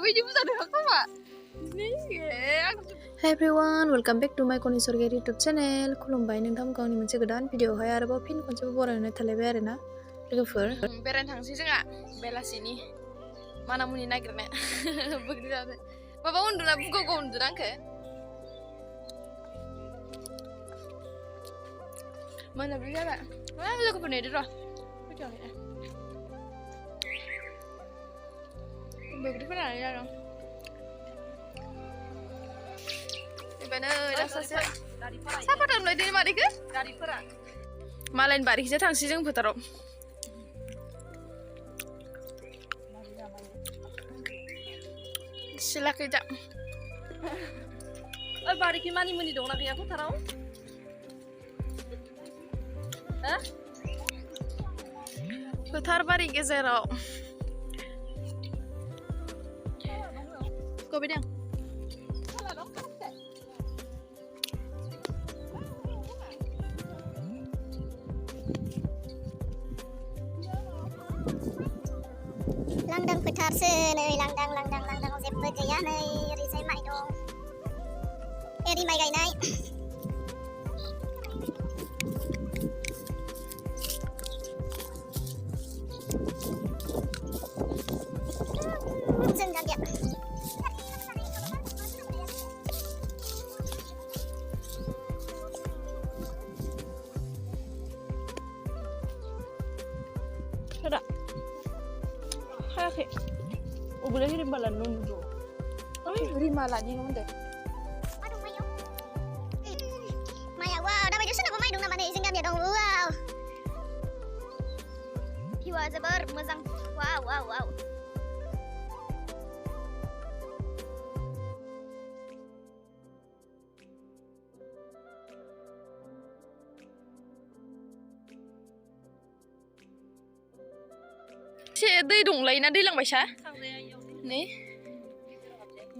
Hi everyone, welcome back to my Konisorger YouTube channel. खुलुमबाय नोंथांमोनखौ आंनि मोनसे गोदान भिडिअआवहाय आरोबाव फिन खनसेबो बरायनाय थालायबाय आरोना लोगोफोर। बेरायनो थांसै जोंहा बेलासिनि मानामुनि नागिरनो बोग्रि जानो माबा उन्दुना बुगाव उन्दुना आंखो मोनाबिलि जाबाय आं लोगोफोर नेदो र' फैथ'वाखै बोग्रि फोनानै जादों एबानो दा सासे साफात मोनलायदो मादैखो गारिफोरा मालायनि बारिखैसो थांसै जों फोथाराव सिलाखै दा बारिखै मानिमुनि दंना गैया फोथाराव फोथार बारि गेजेराव गबाय दं लांदां फोथारसो नै लांदां जेबो गैया नै ओरैजाय माइ दं एरि माइ गायनाय जों गामिया हायाखै अबेलाय रिमालानि न' नुदों ओइ रिमालानि न' होनदों माइआ वाव दाबायदियाव सोरनाबा माइ दं नामा नै जों गामिया दं वाव भिउआ जोबोर मोजां वाव वाव वाव एसे दै दंलायोना दैलांबायसा नै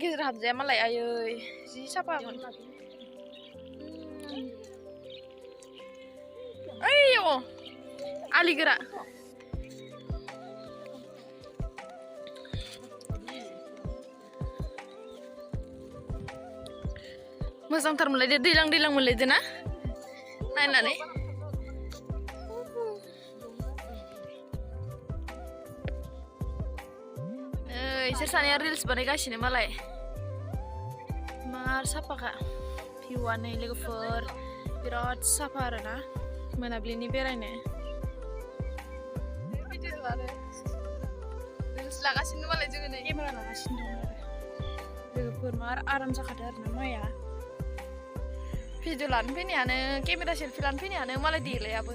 गेजेर हाबजाया मालाय आयै जि साफामोन ओइयो आलि गोरा मोजांथार मोनलायदो दैलां मोनलायदो ना नायनानै इसोर सानैया रिल्स बानायगासिनो मालाय मार साफाखा भिउआ नै लोगोफोर बिराद साफा आरोना मोनाबिलिनि बेरायनो रिल्स लागासिनो मालाय जोङो नै केमेरा लागासिनो दं लोगोफोर मार आराम जाखादो आरोना माइया भिडिअ लानो फैनायानो केमेरा सेल्फि लानो फैनायानो मालाय देलायाबो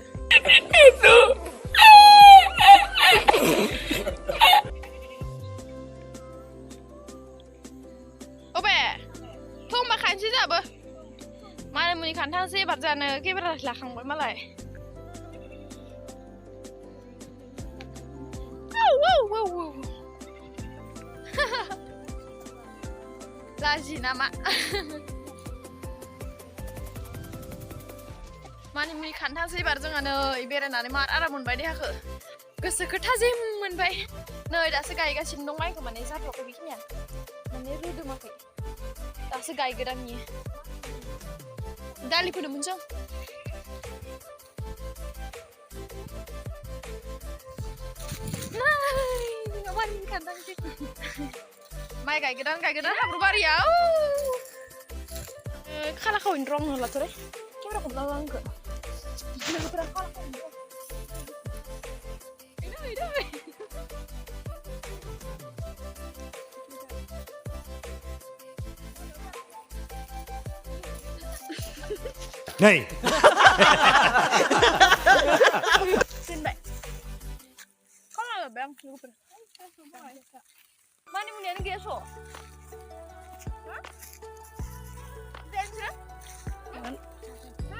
खानसै जाबो मानामुनि खानथांसो एबार जानो केमेरा लाखांबाय मालाय लाजि नामा मानिमुनि खानथांसो एबार जोंहा नै बेरायनानै मार आराम मोनबाय देहाखौ गोसोखौ थाजिम मोनबाय नै दासो गायगासिनो दं माइखौ माने जाथ'वाखै बेखिनिया माने रोदोमाखै दासो गायगोदान इयो दालि फोनो मोनसं माइ गायगोदान हाब्रु बारियाव खाला खावैनो रं होलाथ'रे केमेराखौ लाङो आंखौ लोगोफोरा खाला खावैनो Này. Xin bạn. Có là bạn lu pada. Mana punya ni geso? Hah? Jangan.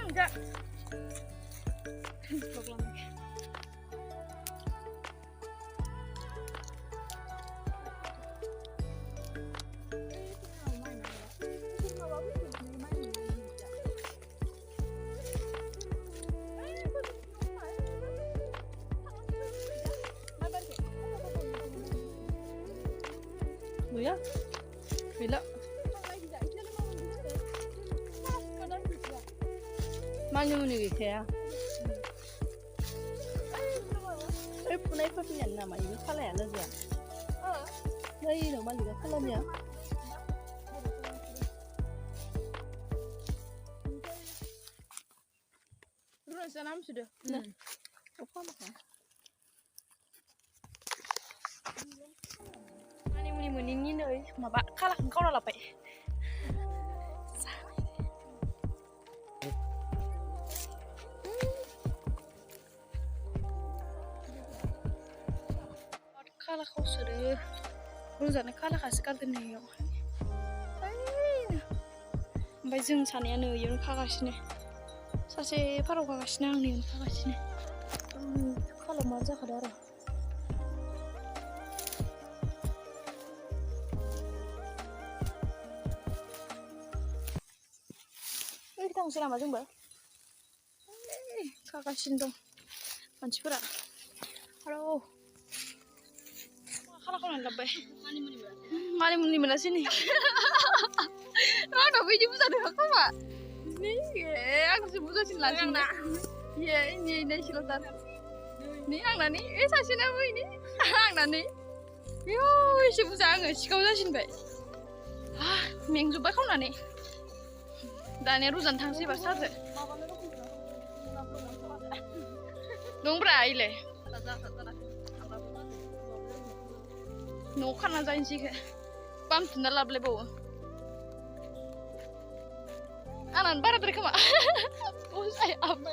Enggak. ya. Bila. Mani muni gitu ya. Punai papinya nama ini kalau ya lezat. Nah ini nama juga kalau nya. Terus senam sudah. Nah. Apa makan? Mani muni ini nih, mabak kalah engkau lah pak. Kalah kau sudah, runzana kalah kasih kartu nih yo. Baik jeng sana nih yo kagasih nih. Sase paruh kagasih nang nih kagasih nih. Kalah maza kadara. Kita ngusir nama jeng ba? Kagasih dong, mancipura. Halo. Kalau lebih mani muni mana sini? Ada biji besar deh aku pak. Ini aku sih besar sih langsung. Ya ini silotan. Ini yang nani? Sasin apa ini? Yang nani? Yo si besar nggak sih kau sasin baik. Minggu baik kau nani? Dan ruzan tangsi besar deh. Dong berai le. No kan aja sih ke, pam tunda lab lebo. Anan barat dari kemana? Oh saya apa?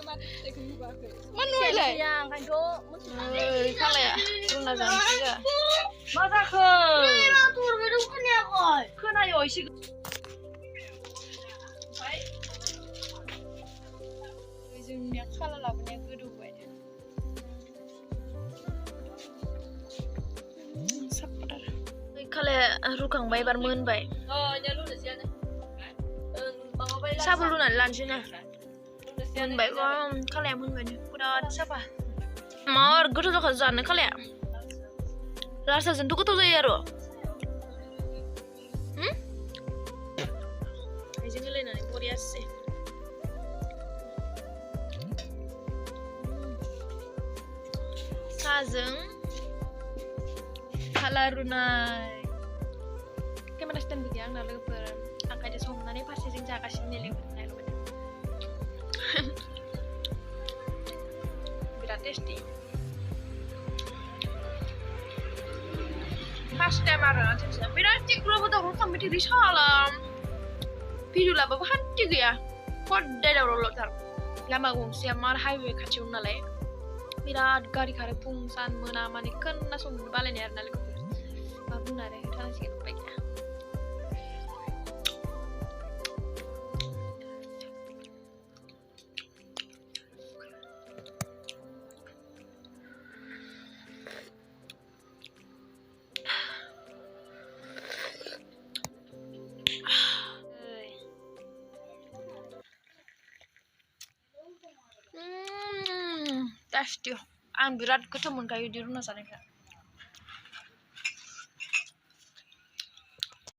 Mana le? Yang kan do, kalau ya, tunda jangan sih ke. Masa ke? Tur beru kan ya koi. Kena yo isi. Baik. Ujungnya kalau labnya kedua. Kalau rukang bay barmen bay. Oh, jalu dah siapa? Siapa lu nak lanjut na? Men bay kau kalau yang mun bay ni, kuda siapa? Mau gudu tu khazan kalau ya. Rasa sentuh tu tu ya ro. Ini le nani Korea sih. Kazeng. Kalau runai. Kamera stand bikin ang lalu per angka aja somna nih pasti sing jaga sini lewat naik lewat. Berat tasty. Pas kamera nanti sih. Berat cik dulu betul betul sampai di salam. Video lah bapak hati ya. Kod dah lolo tar. Lama gong siam mar highway kacau nalai. Berat gari kare pungsan menamani kan langsung balen ya nalai. Bapak nare tanah sih baik ya. Tasty. Ang berat ketemu kayu di rumah sana.